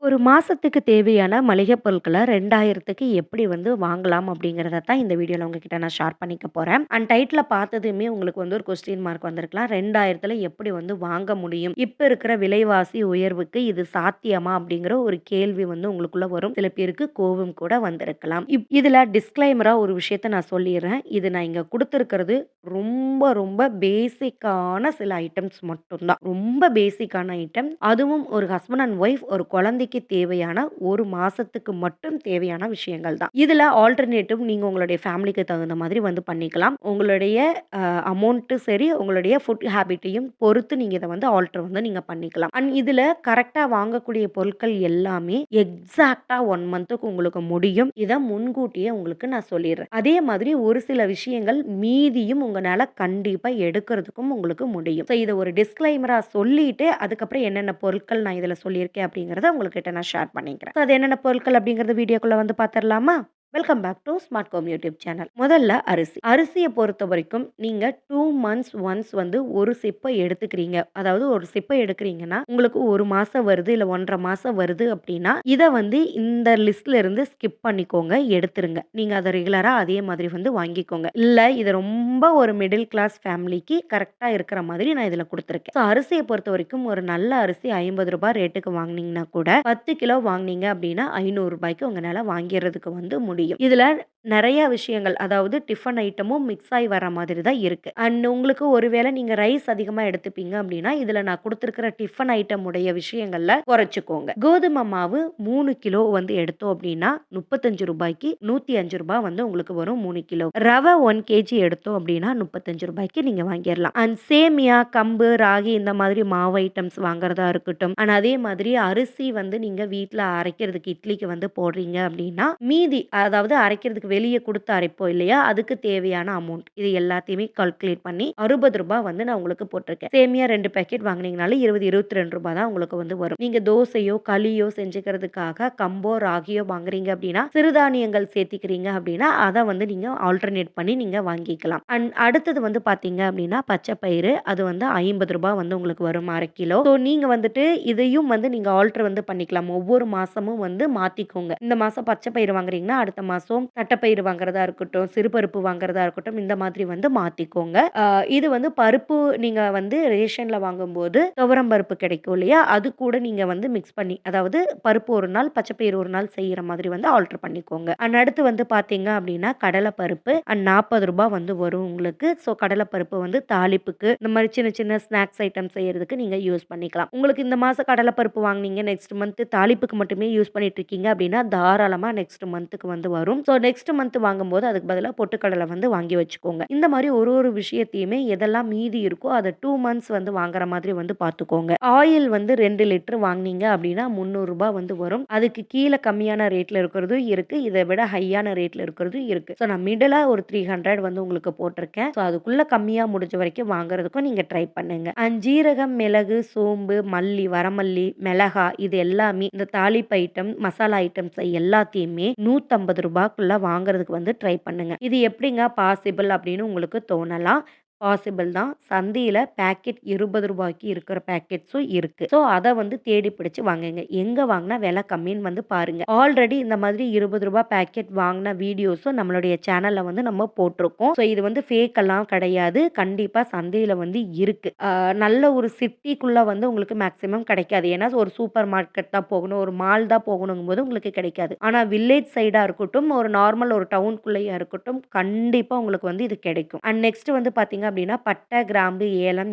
ஒரு மாசத்துக்கு தேவையான மளிகை பொருட்கள 2000க்கு எப்படி வந்து வாங்கலாம் அப்படிங்கிறத தான் இந்த வீடியோல உங்ககிட்ட நான் ஷேர் பண்ணிக்க போறேன். அண்ட் டைட்டில பார்த்ததுமே உங்களுக்கு வந்து ஒரு கொஸ்டின் மார்க் வந்திருக்கலாம். 2000த்துல எப்படி வந்து வாங்க முடியும்? இப்ப இருக்கிற விலைவாசி உயர்வுக்கு இது சாத்தியமா? அப்படிங்கிற ஒரு கேள்வி வந்து உங்களுக்குள்ள வரும். சில பேருக்கு கோவம் கூட வந்திருக்கலாம். இதுல டிஸ்க்ளைமரா ஒரு விஷயத்த நான் சொல்லிர்றேன். இது நான் இங்க குடுத்திருக்கிறது ரொம்ப பேசிக்கான சில ஐட்டம்ஸ் மட்டும் தான். ரொம்ப பேசிக்கான ஐட்டம். அதுவும் ஒரு ஹஸ்பண்ட் அண்ட் ஒய்ஃப் ஒரு குழந்தைக்கு தேவையான 1 மாசத்துக்கு மட்டும் தேவையான விஷயங்கள் தான். இதுல ஆல்டர்னேட்டிவ் நீங்க உங்களுடைய ஃபேமிலிக்கு தகுந்த மாதிரி வந்து பண்ணிக்கலாம். உங்களுடைய அமௌண்ட்டும் சரி, உங்களுடைய ஃபுட் ஹேபிட்டையும் பொறுத்து நீங்க இத வந்து ஆல்டர் வந்து நீங்க பண்ணிக்கலாம். அண்ட் இதுல கரெக்ட்டா வாங்கக்கூடிய பொருட்கள் எல்லாமே எக்ஸாக்ட்டா 1 மந்த்துக்கு உங்களுக்கு முடியும். இத முன்கூட்டியே உங்களுக்கு நான் சொல்லிர்றேன். அதே மாதிரி ஒரு சில விஷயங்கள் மீதியும் உங்கனால கண்டிப்பா எடுக்கிறதுக்கும் உங்களுக்கு முடியும். ஸோ இத ஒரு டிஸ்க்ளைமரா சொல்லிட்டு, அதுக்கப்புறம் என்னென்ன பொருட்கள் நான் இதுல சொல்லியிருக்கேன் அப்படிங்கிறத உங்ககிட்ட நான் ஷேர் பண்ணிக்கிறேன். ஸோ அது என்னென்ன பொருட்கள் அப்படிங்கிறத வீடியோக்குள்ள வந்து பார்த்துரலாமா? Welcome back to smart home YouTube channel. முதல்ல அரிசி. அரிசிய பொறுத்தவரைக்கும் நீங்க 2 மந்த்ஸ் ஒன்ஸ் வந்து ஒரு சிப்ப எடுத்துக்கிறீங்க. அதாவது ஒரு சிப்ப எடுக்கிறீங்கன்னா, உங்களுக்கு 1 மாசம் வருது, இல்ல 1 1/2 மாசம் வருது அப்படின்னா, இத வந்து இந்த லிஸ்ட்ல இருந்து ஸ்கிப் பண்ணிக்கோங்க, எடுத்துருங்க. நீங்க அத ரெகுலரா அதே மாதிரி வந்து வாங்கிக்கோங்க. இல்ல இது ரொம்ப ஒரு மிடில் கிளாஸ் ஃபேமிலிக்கு கரெக்ட்டா இருக்கிற மாதிரி நான் இதுல குடுத்துருக்கேன். ஸோ அரிசிய பொறுத்தவரைக்கும் ஒரு நல்ல அரிசி ரூ. 50 ரேட்டுக்கு வாங்குனீங்கன்னா கூட 10 கிலோ வாங்குனீங்க அப்படின்னா ரூ. 500க்கு உங்கனால வாங்கிறதுக்கு வந்து முடியும். இதுல நெறைய விஷயங்கள் அதாவது டிஃபன் ஐட்டமும் மிக்ஸ் ஆயி வர மாதிரி தான் இருக்கு. அண்ட் உங்களுக்கு ஒருவேளை நீங்க ரைஸ் அதிகமா எடுத்துப்பீங்க அப்படின்னா, இதுல நான் குடுத்திருக்கிற டிஃபன் ஐட்டம் உடைய விஷயங்கள்ல குறைச்சுக்கோங்க. கோதுமை மாவு 3 கிலோ வந்து எடுத்தோம் அப்படின்னா ரூ. 35க்கு ரூ. 105 வந்து உங்களுக்கு வரும் 3 கிலோ. ரவை 1 கேஜி எடுத்தோம் அப்படின்னா ரூ. 35க்கு நீங்க வாங்கிரலாம். அண்ட் சேமியா, கம்பு, ராகி இந்த மாதிரி மாவு ஐட்டம்ஸ் வாங்குறதா இருக்கட்டும். அண்ட் அதே மாதிரி அரிசி வந்து நீங்க வீட்ல அரைக்கிறதுக்கு இட்லிக்கு வந்து போடுறீங்க அப்படின்னா, மீதி அதாவது அரைக்கிறதுக்கு வெளிய குடுத்து அரைப்போம் இல்லையா? அதுக்கு தேவையான அமௌண்ட். இது எல்லாத்தையுமே கால்குலேட் பண்ணி ரூ. 60 வந்து நான் உங்களுக்கு போட்டிருக்கேன். சேமியா 2 பாக்கெட் வாங்குனீங்கனாலும் ரூ. 22 தான் உங்களுக்கு வந்து வரும். நீங்க தோசையோ, களியோ செஞ்சுக்கிறதுக்காக கம்போ, ராகியோ வாங்குறீங்க அப்படின்னா, சிறுதானியங்கள் சேர்த்திக்கிறீங்க அப்படின்னா, அத வந்து நீங்க ஆல்டர்னேட் பண்ணி நீங்க வாங்கிக்கலாம். அண்ட் அடுத்தது வந்து பார்த்தீங்க அப்படின்னா, பச்சை பயிறு அது வந்து ரூ. 50 வந்து உங்களுக்கு வரும் 1/2 கிலோ. ஸோ நீங்க வந்துட்டு இதையும் வந்து நீங்க ஆல்டர் வந்து பண்ணிக்கலாம். ஒவ்வொரு மாசமும் வந்து மாத்திக்கோங்க. இந்த மாசம் பச்சை பயிறு வாங்குறீங்கன்னா, அடுத்த மாசம் தட்டப்பயிறு வாங்குறதா இருக்கட்டும், சிறுபருப்பு வாங்குறதா இருக்கட்டும், இந்த மாதிரி வந்து மாத்திக்கோங்க. இது வந்து பருப்பு நீங்க வந்து ரேஷன்ல வாங்கும்போது துவரம் பருப்பு கிடைக்கும் இல்லையா? அது கூட நீங்க வந்து மிக்ஸ் பண்ணி அதாவது பருப்பு ஒரு நாள், பச்சை பயிறு ஒரு நாள் செய்யற மாதிரி வந்து ஆல்டர் பண்ணிக்கோங்க. அண்ட் அடுத்து வந்து பார்த்தீங்க அப்படின்னா, கடலை பருப்பு அண்ட் ரூ. 40 வந்து வரும் உங்களுக்கு. ஸோ கடலை பருப்பு வந்து தாளிப்புக்கு இந்த மாதிரி சின்ன சின்ன ஸ்நாக்ஸ் ஐட்டம் செய்யறதுக்கு நீங்க யூஸ் பண்ணிக்கலாம். உங்களுக்கு இந்த மாசம் கடலை பருப்பு வாங்குனீங்க, நெக்ஸ்ட் மந்த் தாளிப்புக்கு மட்டுமே யூஸ் பண்ணிட்டு இருக்கீங்க அப்படின்னா, தாராளமா நெக்ஸ்ட் மந்த்துக்கு வந்து வரும். ஸோ நெக்ஸ்ட் மந்த் வாங்கும்போது அதுக்கு பதிலா பொட்டுக்கடலை வந்து வாங்கி வச்சுக்கோங்க. இந்த மாதிரி ஒரு ஒரு விஷயத்தையுமே எதெல்லாம் மீதி இருக்கோ அத 2 மந்த்ஸ் வந்து வாங்குற மாதிரி வந்து பார்த்துக்கோங்க. ஆயில் வந்து 2 லிட்டர் வாங்குனீங்க அப்படின்னா ரூ. 300 வந்து வரும். அதுக்கு கீழ கம்மியான ரேட்ல இருக்கிறதும் இருக்கு. இத விட ஹையான ரேட்ல இருக்கிறதும் இருக்கு. ஸோ நான் மிடிலா ஒரு 300 வந்து உங்களுக்கு போட்டிருக்கேன். ஸோ அதுக்குள்ள கம்மியா முடிஞ்ச வரைக்கும் வாங்குறதுக்கும் நீங்க ட்ரை பண்ணுங்க. அண்ட் ஜீரகம், மிளகு, சோம்பு, மல்லி, வரமல்லி, மிளகா இது எல்லாமே இந்த தாளிப்பு ஐட்டம், மசாலா ஐட்டம்ஸ் எல்லாத்தையுமே ரூ. 150க்குள்ள வாங்குறதுக்கு வந்து ட்ரை பண்ணுங்க. இது எப்படிங்க பாசிபிள் அப்படின்னு உங்களுக்கு தோணலாம். பாசிபிள் தான். சந்தையில பாக்கெட் ரூ. 20க்கு இருக்கிற பாக்கெட்ஸும் இருக்கு. ஸோ அத வந்து தேடி பிடிச்சு வாங்குங்க. எங்க வாங்குனா விலை கம்மின்னு வந்து பாருங்க. ஆல்ரெடி இந்த மாதிரி ரூ. 20 பாக்கெட் வாங்குன வீடியோஸும் நம்மளுடைய சேனல்ல வந்து நம்ம போட்டிருக்கோம். ஸோ இது வந்து ஃபேக் எல்லாம் கிடையாது. கண்டிப்பா சந்தையில வந்து இருக்கு. நல்ல ஒரு சிட்டிக்குள்ள வந்து உங்களுக்கு மேக்ஸிமம் கிடைக்காது. ஏன்னா ஒரு சூப்பர் மார்க்கெட் தான் போகணும், ஒரு மால் தான் போகணுங்கும்போது உங்களுக்கு கிடைக்காது. ஆனா வில்லேஜ் சைடா இருக்கட்டும், ஒரு நார்மல் ஒரு டவுனுக்குள்ளேயா இருக்கட்டும், கண்டிப்பா உங்களுக்கு வந்து இது கிடைக்கும். அண்ட் நெக்ஸ்ட் வந்து பார்த்தீங்க அப்படின்னா, பட்டை, கிராம்பு, ஏலம்,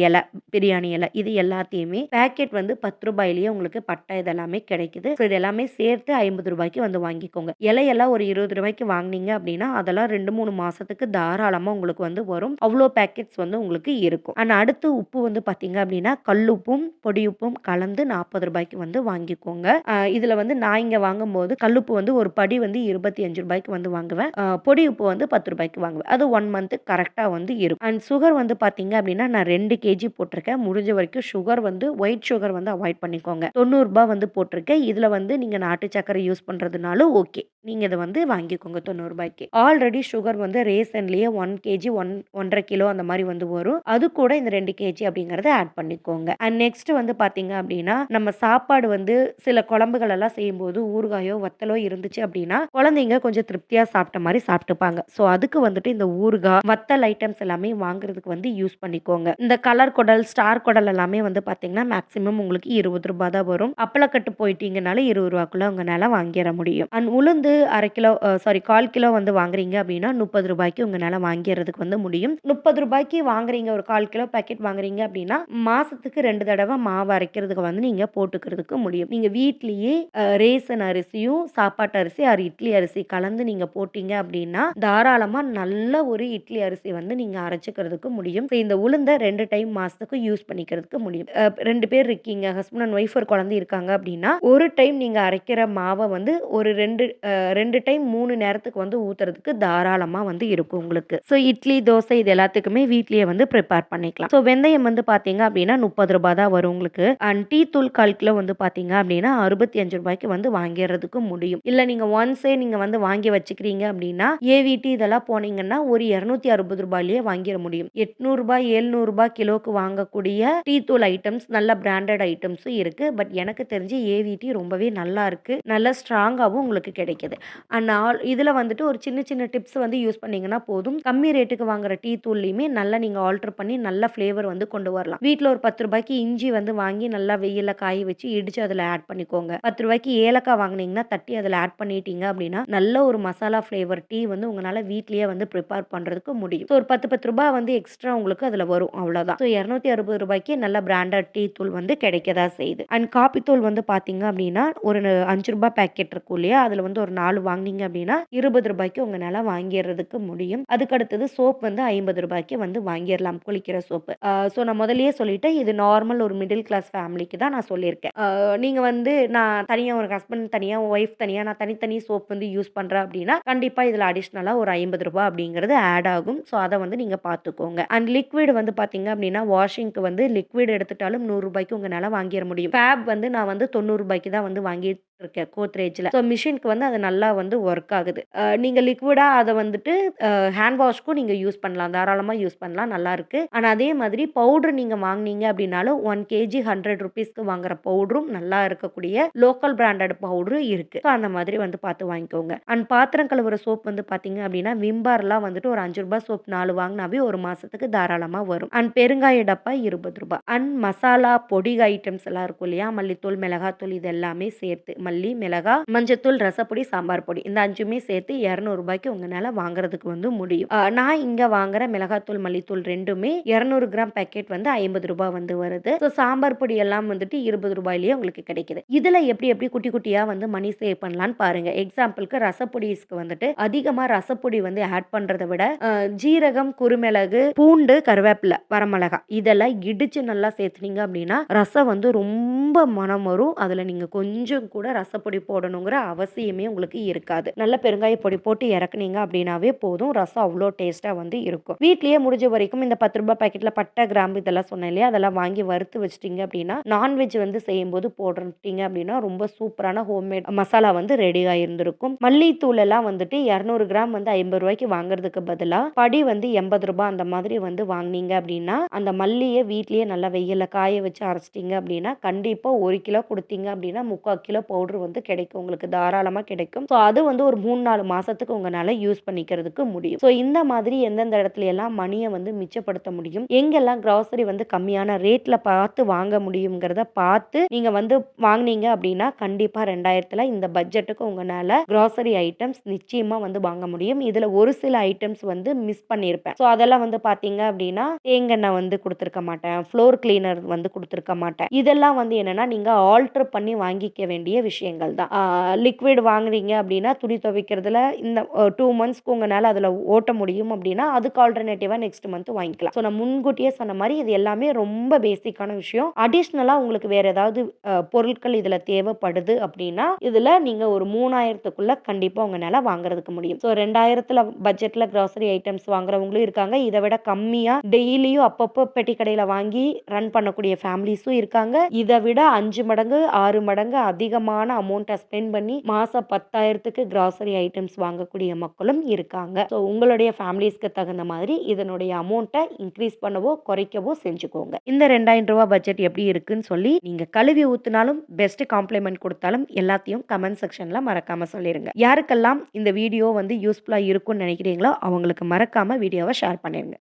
இலை, பிரியாணி இலை இது எல்லாத்தையுமே பாக்கெட் வந்து ரூ. 10லயே உங்களுக்கு பட்டை இதெல்லாமே கிடைக்குது. ஸோ இது எல்லாமே சேர்த்து ரூ. 50க்கு வந்து வாங்கிக்கோங்க. இலையெல்லாம் ஒரு ரூ. 20க்கு வாங்குனீங்க அப்படின்னா, அதெல்லாம் 2, 3 மாசத்துக்கு தாராளமா உங்களுக்கு வந்து வரும். அவ்ளோ பாக்கெட்ஸ் வந்து உங்களுக்கு இருக்கும். அண்ட் அடுத்து உப்பு வந்து பார்த்தீங்க அப்படின்னா, கல்லுப்பும், பொடி உப்பும் கலந்து ரூ. 40க்கு வந்து வாங்கிக்கோங்க. இதுல வந்து நான் இங்க வாங்கும்போது கல்லுப்பு வந்து ஒரு படி வந்து ரூ. 25க்கு வந்து வாங்குவேன். பொடி உப்பு வந்து ரூ. 10க்கு வாங்குவேன். அது 1 மந்த் கரெக்ட்டா வந்து இருக்கும். அண்ட் சுகர் வந்து பார்த்தீங்க அப்படின்னா, நான் 2 கேஜி போட்டிருக்கேன். முடிஞ்ச வரைக்கும் சுகர் வந்து ஒயிட் சுகர் வந்து அவாய்ட் பண்ணிக்கோங்க. ரூ. 90 வந்து போட்டிருக்கேன். இதுல வந்து நீங்க நாட்டு சர்க்கரை யூஸ் பண்றதுனாலும் ஓகே. நீங்க இத வந்து வாங்கிக்கோங்க ரூ. 90. ஆல்ரெடி சுகர் வந்து ரேஷன்லயே 1 கேஜி 1 1/2 கிலோ அந்த மாரி வந்து வரும். அது கூட இந்த 2 கேஜி அப்படிங்கிறத ஆட் பண்ணிக்கோங்க. அண்ட் நெக்ஸ்ட் வந்து பார்த்தீங்க அப்படின்னா, நம்ம சாப்பாடு வந்து சில குழம்புகள் எல்லாம் செய்யும்போது ஊறுகாயோ, வத்தலோ இருந்துச்சு அப்படின்னா, குழந்தைங்க கொஞ்சம் திருப்தியா சாப்பிட்ட மாரி சாப்பிட்டுப்பாங்க. ஸோ அதுக்கு வந்துட்டு இந்த ஊறுகாய், வத்தல் ஐட்டம்ஸ் எல்லாமே வாங்குறதுக்கு வந்து யூஸ் பண்ணிக்கோங்க. இந்த கலர் குடல், ஸ்டார் குடல் எல்லாமே வந்து பார்த்தீங்கன்னா, மேக்ஸிமம் உங்களுக்கு ரூ. 20 தான் வரும். அப்பளக்கட்டு போயிட்டீங்கனாலே ரூ. 20க்குள்ள உங்கனால வாங்கிற முடியும். அண்ட் உளுந்து 1/2 கிலோ சாரி 1/4 கிலோ வந்து வாங்குறீங்க அப்படின்னா, ரூ. 30க்கு உங்கனால வாங்கிறதுக்கு வந்து முடியும். ரூ. 30க்கு வாங்குறீங்க, ஒரு 1/4 கிலோ பாக்கெட் வாங்குறீங்க அப்படின்னா, மாசத்துக்கு 2 தடவ மாவு அரைக்கிறதுக்கு வந்து நீங்க போட்டுக்கிறதுக்கு முடியும். நீங்க வீட்லயே ரேசன் அரிசியும், சாப்பாட்டு அரிசி ஆர் இட்லி அரிசி கலந்து நீங்க போட்டீங்க அப்படின்னா, தாராளமா நல்ல ஒரு இட்லி அரிசி வந்து நீங்க அரைச்சுக்கிறதுக்கு முடியும். இந்த உளுந்த 2 டைம் மாசத்துக்கு யூஸ் பண்ணிக்கிறதுக்கு முடியும். 2 பேர் இருக்கீங்க, ஹஸ்பண்ட் அண்ட் ஒய்ஃப் ஒரு குழந்தை இருக்காங்க அப்படின்னா, ஒரு டைம் நீங்க அரைக்கிற மாவ வந்து ஒரு 2 டைம் 3 நேரத்துக்கு வந்து ஊத்துறதுக்கு தாராளமா வந்து இருக்கும் உங்களுக்கு. ஸோ இட்லி, தோசை இது எல்லாத்துக்குமே வீட்லயே வந்து ப்ரிப்பேர் பண்ணிக்கலாம். ஸோ வெந்தயம் வந்து பார்த்தீங்க அப்படின்னா ரூ. 30 தான் வரும் உங்களுக்கு. அண்ட் டீ தூள் 1/4 கிலோ வந்து பார்த்தீங்க அப்படின்னா ரூ. 65க்கு வந்து வாங்கிறதுக்கு முடியும். இல்ல நீங்க ஒன்ஸே நீங்க வந்து வாங்கி வச்சுக்கிறீங்க அப்படின்னா, ஏவிடி இதெல்லாம் போனீங்கன்னா ஒரு ரூ. 260லயே வாங்கிற முடியும். ரூ. 800 ரூ. 700 கிலோக்கு வாங்கக்கூடிய டீ தூள் ஐட்டம்ஸ் நல்ல பிராண்டட் ஐட்டம்ஸும் இருக்கு. பட் எனக்கு தெரிஞ்சு ஏவிடி ரொம்பவே நல்லா இருக்கு. நல்ல ஸ்ட்ராங்காவும் உங்களுக்கு கிடைக்குது. அண்ட் இதுல வந்துட்டு ஒரு சின்ன சின்ன டிப்ஸ் வந்து யூஸ் பண்ணீங்கன்னா போதும். கம்மி ரேட்டுக்கு வாங்குற டீ தூள்லயுமே நல்லா நீங்க ஆல்டர் பண்ணி நல்ல ஃப்ளேவர் வந்து கொண்டு வரலாம். வீட்ல ஒரு ரூ. 10க்கு இஞ்சி வந்து வாங்கி நல்லா வெயில்ல காய வச்சு இடிச்சு அதுல ஆட் பண்ணிக்கோங்க. ரூ. 10க்கு ஏலக்காய் வாங்குனீங்கன்னா தட்டி அதுல ஆட் பண்ணிட்டீங்க அப்படின்னா, நல்ல ஒரு மசாலா ஃப்ளேவர் டீ வந்து உங்கனால வீட்லயே வந்து ப்ரிப்பேர் பண்றதுக்கு முடியும். ஸோ ஒரு ரூ. 10 வந்து எக்ஸ்ட்ரா உங்களுக்கு அதுல வரும். அவ்வளோதான். ஸோ ரூ. 260க்கு நல்ல பிராண்டட் டீ தூள் வந்து கிடைக்கதா செய்யுது. அண்ட் காப்பி தூள் வந்து பார்த்தீங்க அப்படின்னா, ஒரு ரூ. 5 பாக்கெட் இருக்கும் இல்லையா? அதுல வந்து ஒரு 4 வாங்குனீங்க அப்படின்னா, ரூ. 20க்கு உங்கனால வாங்கிறதுக்கு முடியும். அதுக்கு அடுத்தது சோப் வந்து ரூ. 50க்கு வந்து வாங்கிரலாம். குளிக்கிற சோப்பு. ஸோ நான் முதல்லயே சொல்லிட்டேன். இது நார்மல் ஒரு மிடில் கிளாஸ் ஃபேமிலிக்கு தான் நான் சொல்லியிருக்கேன். நீங்க வந்து நான் தனியா ஒரு ஹஸ்பண்ட் தனியா, ஒய்ஃப் தனியா, நான் தனித்தனி சோப் வந்து யூஸ் பண்றேன் அப்படின்னா, கண்டிப்பா இதுல அடிஷனலா ஒரு ரூ. 50 அப்படிங்கிறது ஆட் ஆகும். ஸோ அத வந்து நீங்க பார்த்துக்கோங்க. அண்ட் லிக்விட் வந்து பார்த்தீங்க அப்படின்னா, வாஷிங்க்கு வந்து லிக்விட் எடுத்துட்டாலும் ரூ. 100க்கு உங்கனால வாங்கிற முடியும். ஃபேப் வந்து நான் வந்து ரூ. 90 தான் வந்து வாங்கிட்டு இருக்கேன் கோத்ரேஜ்ல. ஸோ மிஷினுக்கு வந்து அது நல்லா வந்து ஒர்க் ஆகுது. நீங்க லிக்விடா அத வந்துட்டு ஹேண்ட் வாஷ்க்கும் நீங்க யூஸ் பண்ணலாம். தாராளமா யூஸ் பண்ணலாம். நல்லாருக்கு. ஆனா அதே மாதிரி பவுடர் நீங்க வாங்குனீங்க அப்படின்னாலும் 1 கேஜி ₹100க்கு வாங்குற பவுடரும் நல்லா இருக்கக்கூடிய லோக்கல் பிராண்டட் பவுடரும் இருக்கு. ஸோ அந்த மாதிரி வந்து பார்த்து வாங்கிக்கோங்க. அண்ட் பாத்திரம் கழுவுற சோப் வந்து பார்த்தீங்க அப்படின்னா, விம் பார்லாம் வந்துட்டு ஒரு ரூ. 5 சோப் 4 வாங்குனாவே ஒரு மாசத்துக்கு தாராளமா வரும். அண்ட் பெருங்காய டப்பா ரூ. 20. அண்ட் மசாலா பொடி ஐட்டம்ஸ் எல்லாம் இருக்கும் இல்லையா? மல்லித்தூள், மிளகாத்தூள் இது எல்லாமே சேர்த்து மல்லி, மிளகா, மஞ்சத்தூள், ரசப்பொடி, சாம்பார் பொடி இந்த 5மே சேர்த்து ரூ. 200க்கு உங்கனால வாங்குறதுக்கு வந்து முடியும். நான் இங்க வாங்குற மிளகாத்தூள், மல்லித்தூள் 2மே 200 கிராம் பாக்கெட் வந்து ரூ. 50 வந்து வருது. ஸோ சாம்பார் பொடி எல்லாம் வந்துட்டு ரூ. 20லயே உங்களுக்கு கிடைக்குது. இதுல எப்படி எப்படி குட்டி குட்டியா வந்து மணி சேவ் பண்ணலாம்னு பாருங்க. எக்ஸாம்பிளுக்கு ரசப்பொடிஸ்க்கு வந்துட்டு அதிகமா ரசப்பொடி வந்து ஆட் பண்றத விட ஜீரகம், குறுமிளகு, பூண்டு, கருவேப்பிலை, வரமிளகாய் இதெல்லாம் இடிச்சு நல்லா சேர்த்துனீங்க அப்படின்னா ரசம் வந்து ரொம்ப மனம் வரும். அதுல நீங்க கொஞ்சம் கூட ரசப்பொடி போடணுங்கிற அவசியமே உங்களுக்கு இருக்காது. நல்ல பெருங்காய பொடி போட்டு இறக்குனீங்க அப்படின்னாவே போதும். ரசம் அவ்வளோ டேஸ்டா வந்து இருக்கும். வீட்லயே முடிஞ்ச வரைக்கும் இந்த ரூ. 10 பாக்கெட்ல பட்டை, கிராம்பு இதெல்லாம் சொன்னேன் இல்லையா? அதெல்லாம் வாங்கி வறுத்து வச்சிட்டீங்க அப்படின்னா, நான்வெஜ் வந்து செய்யும்போது போட்டுட்டீங்க அப்படின்னா ரொம்ப சூப்பரான ஹோம்மேட் மசாலா வந்து ரெடியா இருந்திருக்கும். மல்லித்தூள் எல்லாம் வந்துட்டு 200 கிராம் வந்து ரூ. 50 வாங்குறதுக்கு பதிலா படி வந்து ரூ. 80 அந்த மாதிரி வந்து வாங்குனீங்க அப்படின்னா, அந்த மல்லிய வீட்லயே நல்லா வெயில்ல காய வச்சு அரைச்சிட்டீங்க அப்படின்னா, கண்டிப்பா 1 கிலோ குடுத்தீங்க அப்படின்னா 3/4 கிலோ பவுடர் வந்து கிடைக்கும். உங்களுக்கு தாராளமா கிடைக்கும். ஸோ அது வந்து ஒரு 3, 4 மாசத்துக்கு உங்கனால யூஸ் பண்ணிக்கிறதுக்கு முடியும். ஸோ இந்த மாதிரி எந்தெந்த இடத்துல எல்லாம் மணிய வந்து மிச்சப்படுத்த முடியும், எங்கெல்லாம் கிராசரி வந்து கம்மியான ரேட்ல பார்த்து வாங்க முடியும்ங்கிறத பார்த்து நீங்க வந்து வாங்குனீங்க அப்படின்னா, கண்டிப்பா 2000ல இந்த பட்ஜெட்டுக்கு உங்கனால கிராசரி ஐட்டம்ஸ் நிச்சயமா வந்து வாங்க முடியும். இதுல ஒரு சில ஐட்டம்ஸ் வந்து மிஸ் பண்ணியிருப்பேன். ஸோ அதெல்லாம் வந்து பார்த்தீங்க அப்படின்னா, தேங்கெண்ணெய் வந்து குடுத்துருக்க மாட்டேன். ஃப்ளோர் கிளீனர் வந்து குடுத்துருக்க மாட்டேன். இதெல்லாம் வந்து என்னன்னா, நீங்க ஆல்டர் பண்ணி வாங்கிக்க வேண்டிய விஷயங்கள் தான். லிக்விட் வாங்குறீங்க அப்படின்னா, துணி துவைக்கிறதுல இந்த 2 மந்த்ஸ்க்கு உங்கனால அதுல ஓட்ட முடியும் அப்படின்னா, அதுக்கு ஆல்டர்னேட்டிவா நெக்ஸ்ட் மந்த் வாங்கிக்கலாம். ஸோ நான் முன்கூட்டியே சொன்ன மாரி இது எல்லாமே ரொம்ப பேசிக்கான விஷயம். அடிஷனலா உங்களுக்கு வேற ஏதாவது பொருட்கள் இதுல தேவைப்படுது அப்படின்னா, இதுல நீங்க ஒரு 3000க்குள்ள கண்டிப்பா உங்கனால வாங்குறதுக்கு முடியும். ஸோ 2000ல பட்ஜெட்ல கிராசரி ஐட்டம்ஸ் வாங்குறவங்களும் இருக்காங்க. இத விட கம்மியா டெய்லியும் அப்பப்போ பெட்டி கடையில வாங்கி ரன் பண்ணக்கூடிய ஃபேமிலிஸும் இருக்காங்க. இத விட 5 மடங்கு, 6 மடங்கு அதிகமான அதிகமான அமௌண்ட்டை ஸ்பெண்ட் பண்ணி மாசம் 10,000க்கு கிராசரி ஐட்டம்ஸ் வாங்கக்கூடிய மக்களும் இருக்காங்க. ஸோ உங்களுடைய ஃபேமிலிஸ்க்கு தகுந்த மாதிரி இதனுடைய அமௌண்ட்டை இன்க்ரீஸ் பண்ணவோ குறைக்கவோ செஞ்சுக்கோங்க. இந்த ரூ. 2,000 பட்ஜெட் எப்படி இருக்குன்னு சொல்லி நீங்க கழுவி ஊத்துனாலும் பெஸ்ட் காம்ப்ளிமெண்ட் கொடுத்தாலும் எல்லாத்தையும் கமெண்ட் செக்ஷன்ல மறக்காம சொல்லிருங்க. யாருக்கெல்லாம் இந்த வீடியோ வந்து யூஸ்ஃபுல்லா இருக்கும்னு நினைக்கிறீங்களோ அவங்களுக்கு மறக்காம வீடியோவை ஷேர் பண்ணிருங்க.